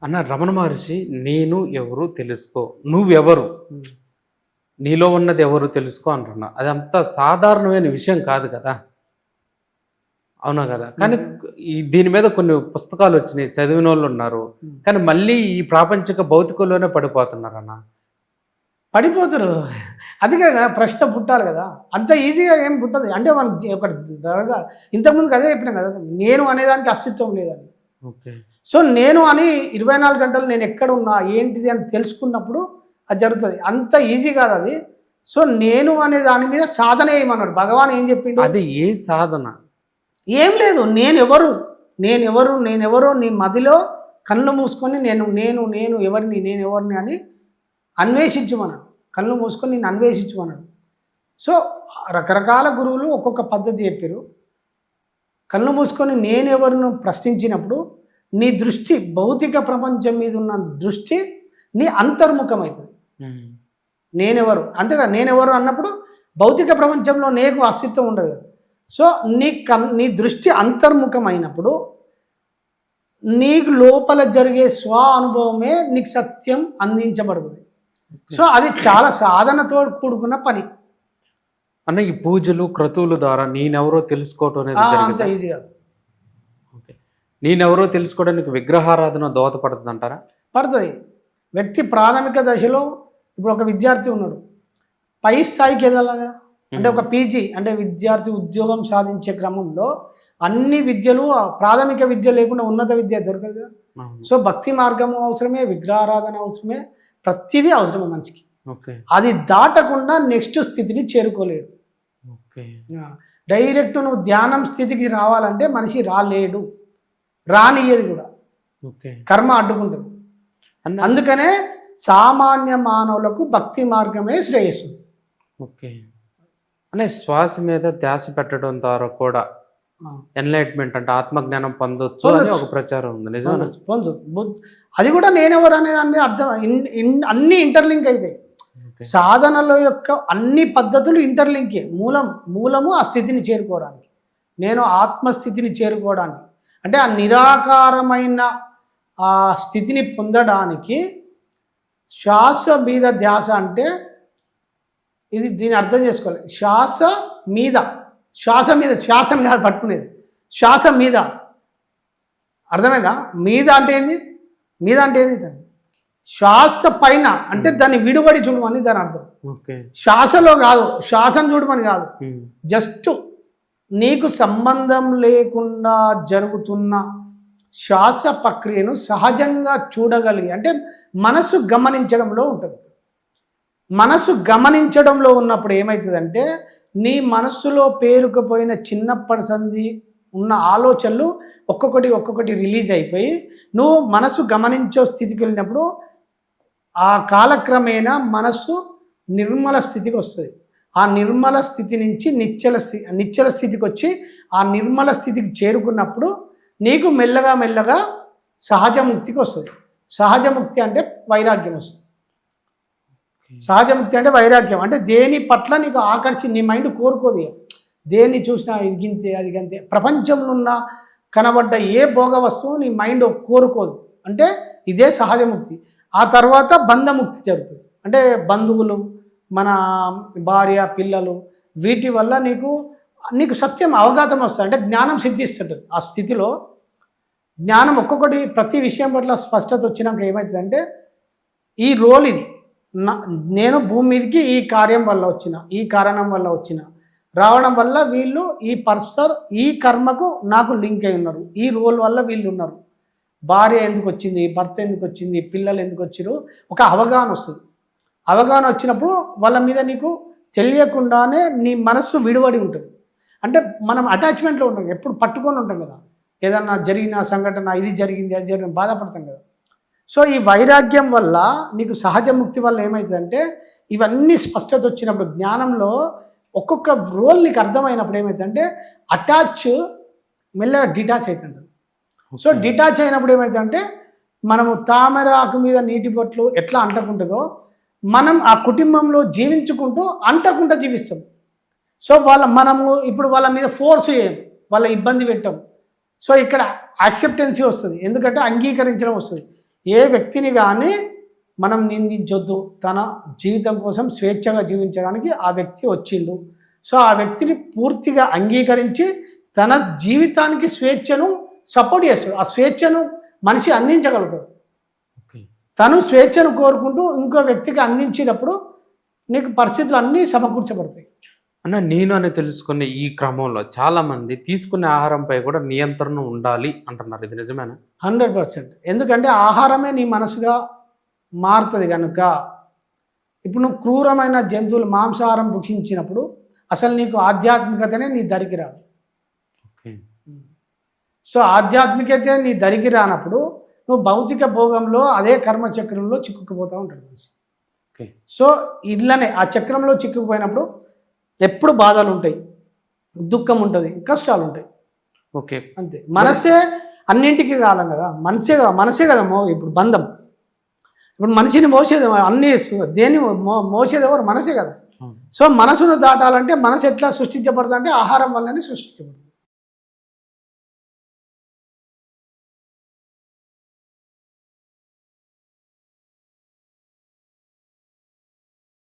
అన్న రమణ మహర్షి నేను ఎవరు తెలుసుకో, నువ్వెవరు, హ్మ్. నీలో ఉన్నది ఎవరు తెలుసుకో అంటున్నా. అది అంత సాధారణమైన విషయం కాదు కదా. అవునా కదా. కానీ హ్మ్. దీని మీద కొన్ని పుస్తకాలు వచ్చినాయి, చదివిన వాళ్ళు ఉన్నారు. హ్మ్. కానీ మళ్ళీ ఈ ప్రాపంచిక భౌతికంలోనే పడిపోతున్నారు అన్న. పడిపోతారు. అది కదా ప్రశ్న పుట్టాలి కదా! అంత ఈజీగా ఏం పుట్టదు. అంటే మనకి ఒకటి త్వరగా ఇంతకుముందుకు అదే చెప్పినాం కదా! నేను అనేదానికి అస్తిత్వం లేదని. ఓకే. సో, నేను అని 24 గంటలు నేనెక్కడున్నా, ఏంటిది అని తెలుసుకున్నప్పుడు అది జరుగుతది. అంత ఈజీ కాదది. సో, నేను అనే దాని మీద సాధన చేయమన్నాడు. భగవాన్ ఏం చెప్పిండు? అది ఏ సాధన? ఏం లేదు. నేనెవరో నీ మదిలో కళ్ళు మూసుకొని నేను ఎవరిని అని అన్వేషించమన్నాడు. కళ్ళు మూసుకొని నిన్ను అన్వేషించమన్నాడు. సో, రకరకాల గురువులు ఒక్కొక్క పద్ధతి చెప్పిర్రు. కళ్ళు మూసుకొని నేనెవరిని ప్రశ్నించినప్పుడు నీ దృష్టి భౌతిక ప్రపంచం మీద ఉన్న దృష్టి నీ అంతర్ముఖమవుతుంది. నేనెవరు అంతేగా, నేనెవరు అన్నప్పుడు భౌతిక ప్రపంచంలో నీకు అస్తిత్వం ఉండదు కదా. సో నీ దృష్టి అంతర్ముఖమైనప్పుడు నీకు లోపల జరిగే స్వ అనుభవమే నీకు సత్యం అందించబడుతుంది. సో అది చాలా సాధనతో కూడుకున్న పని అన్న. ఈ పూజలు క్రతువుల ద్వారా నేనెవరో తెలుసుకోవటం అనేది అంత ఈజీ కాదు. ఓకే. నేనెవరో తెలుసుకోవడానికి విగ్రహారాధన దోహదపడుతుంది అంటారా? పడుతుంది. వ్యక్తి ప్రాథమిక దశలో ఇప్పుడు ఒక విద్యార్థి ఉన్నాడు, పై స్థాయికి ఎదలాగా అంటే ఒక పీజీ అంటే విద్యార్థి ఉద్యోగం సాధించే క్రమంలో అన్ని విద్యలు ప్రాథమిక విద్య లేకుండా ఉన్నత విద్య దొరకదు కదా. సో భక్తి మార్గము అవసరమే, విగ్రహారాధన అవసరమే, ప్రతిదీ అవసరమే మనిషికి. అది దాటకుండా నెక్స్ట్ స్థితిని చేరుకోలేడు. డైరెక్ట్ నువ్వు ధ్యానం స్థితికి రావాలంటే మనిషి రాలేడు, రానియ్యేది కూడా. కర్మ అడ్డుకుంటుంది. అందుకనే సామాన్య మానవులకు భక్తి మార్గమే శ్రేయస్సు. ఓకే. అనే శ్వాస మీద ధ్యాస పెట్టడం ద్వారా కూడా ఎన్లైట్మెంట్ అంటే ఆత్మజ్ఞానం పొందొచ్చు అని ఒక ప్రచారం ఉంది. నిజమే. అది కూడా నేనెవరు అనే దాన్ని అర్థం అన్ని ఇంటర్లింక్ అవుతాయి. సాధనల యొక్క అన్ని పద్ధతులు ఇంటర్లింకే. మూలము ఆ స్థితిని చేరుకోవడానికి, నేను ఆత్మస్థితిని చేరుకోవడానికి, అంటే ఆ నిరాకారమైన ఆ స్థితిని పొందడానికి శ్వాస మీద ధ్యాస అంటే ఇది దీన్ని అర్థం చేసుకోవాలి. శ్వాస మీద పట్టుకునేది, శ్వాస మీద. అర్థమైందా? మీద అంటే ఏంది? శ్వాస పైన అంటే దాన్ని విడుబడి చూడమని దాని అర్థం. శ్వాసలో కాదు, శ్వాసను చూడమని కాదు, జస్ట్ నీకు సంబంధం లేకుండా జరుగుతున్న శ్వాస ప్రక్రియను సహజంగా చూడగలిగి, అంటే మనసు గమనించడంలో ఉంటుంది. మనసు గమనించడంలో ఉన్నప్పుడు ఏమవుతుందంటే నీ మనస్సులో పేరుకుపోయిన చిన్నప్పటి సంధి ఉన్న ఆలోచనలు ఒక్కొక్కటి రిలీజ్ అయిపోయి నువ్వు మనసు గమనించే స్థితికి వెళ్ళినప్పుడు ఆ కాలక్రమేణా మనస్సు నిర్మల స్థితికి వస్తుంది. ఆ నిర్మల స్థితి నుంచి నిశ్చల స్థితికి వచ్చి ఆ నిర్మల స్థితికి చేరుకున్నప్పుడు నీకు మెల్లగా సహజముక్తికి వస్తుంది. సహజముక్తి అంటే వైరాగ్యం వస్తుంది. సహజముక్తి అంటే వైరాగ్యం, అంటే దేని పట్ల నీకు నీ మైండ్ కోరుకోదు. దేన్ని చూసినా ఇది గింతే అది గంతే. ప్రపంచంలో ఉన్న కనబడ్డ ఏ భోగ వస్తువు నీ మైండ్ కోరుకోదు. అంటే ఇదే సహజముక్తి. ఆ తర్వాత బంధముక్తి జరుగుతుంది. అంటే బంధువులు, మన భార్య, పిల్లలు, వీటి వల్ల నీకు సత్యం అవగాహన వస్తుంది. అంటే జ్ఞానం సిద్ధిస్తుంటుంది. ఆ స్థితిలో జ్ఞానం ఒక్కొక్కటి ప్రతి విషయం పట్ల స్పష్టత వచ్చినాక ఏమవుతుందంటే ఈ రోల్ ఇది, నేను భూమి మీదకి ఈ కార్యం వల్ల వచ్చిన, ఈ కారణం వల్ల వచ్చిన, రావడం వల్ల వీళ్ళు ఈ పర్సర్ ఈ కర్మకు నాకు లింక్ అయి ఉన్నారు, ఈ రోల్ వల్ల వీళ్ళు ఉన్నారు, భార్య ఎందుకు వచ్చింది, భర్త ఎందుకు వచ్చింది, పిల్లలు ఎందుకు వచ్చారు, ఒక అవగాహన వస్తుంది. అవగాహన వచ్చినప్పుడు వాళ్ళ మీద నీకు తెలియకుండానే నీ మనస్సు విడివడి ఉంటుంది. అంటే మనం అటాచ్మెంట్లో ఉంటాం, ఎప్పుడు పట్టుకొని ఉంటాం కదా. ఏదన్నా జరిగిన సంఘటన, ఇది జరిగింది అది జరిగింది బాధపడతాం కదా. సో ఈ వైరాగ్యం వల్ల నీకు సహజముక్తి వల్ల ఏమవుతుందంటే ఇవన్నీ స్పష్టత వచ్చినప్పుడు జ్ఞానంలో ఒక్కొక్క రోల్ నీకు అర్థమైనప్పుడు ఏమవుతుందంటే మెల్లగా డిటాచ్ అవుతుంటుంది. సో డిటాచ్ అయినప్పుడు ఏమవుతుందంటే మనము తామర ఆకు మీద నీటి బొట్లు ఎట్లా అంటకుంటుందో మనం ఆ కుటుంబంలో జీవించుకుంటూ అంటకుండా జీవిస్తాం. సో మనము ఇప్పుడు వాళ్ళ మీద ఫోర్స్ చేయం, వాళ్ళ ఇబ్బంది పెట్టాం. సో ఇక్కడ యాక్సెప్టెన్సీ వస్తుంది, ఎందుకంటే అంగీకరించడం వస్తుంది. ఏ వ్యక్తిని కానీ మనం నిందించొద్దు. తన జీవితం కోసం స్వేచ్ఛగా జీవించడానికి ఆ వ్యక్తి వచ్చిండు. సో ఆ వ్యక్తిని పూర్తిగా అంగీకరించి తన జీవితానికి స్వేచ్ఛను సపోర్ట్ చేస్తాడు. ఆ స్వేచ్ఛను మనిషి అందించగలుగుతాడు. ఓకే. తను స్వేచ్ఛను కోరుకుంటూ ఇంకో వ్యక్తికి అందించినప్పుడు నీకు పరిస్థితులు అన్నీ సమకూర్చబడతాయి. అన్న నేను అని తెలుసుకునే ఈ క్రమంలో చాలా మంది తీసుకునే ఆహారంపై కూడా నియంత్రణ ఉండాలి అంటున్నారు. ఇది నిజమేనా? 100%. ఎందుకంటే ఆహారమే నీ మనసుగా మారుతుంది కనుక. ఇప్పుడు నువ్వు క్రూరమైన జంతువులు మాంసాహారం భుక్షించినప్పుడు అసలు నీకు ఆధ్యాత్మికతనే నీ దరికి రాదు. ఓకే. సో ఆధ్యాత్మికత నీ దరికి రానప్పుడు నువ్వు భౌతిక భోగంలో అదే కర్మచక్రంలో చిక్కుకుపోతూ ఉంటాడు మనిషి. ఓకే. సో ఇట్లనే ఆ చక్రంలో చిక్కుకుపోయినప్పుడు ఎప్పుడు బాధలు ఉంటాయి, దుఃఖం ఉంటుంది, కష్టాలు ఉంటాయి. ఓకే. అంతే. మనసే అన్నింటికి కాలం కదా. మనసే కదా ఇప్పుడు బంధం. ఇప్పుడు మనిషిని మోసేది అన్ని దేని మోసేది ఎవరు? మనసే కదా. సో మనసును దాటాలంటే మనసు ఎట్లా సృష్టించబడుతుంది అంటే ఆహారం వల్లనే సృష్టించబడుతుంది.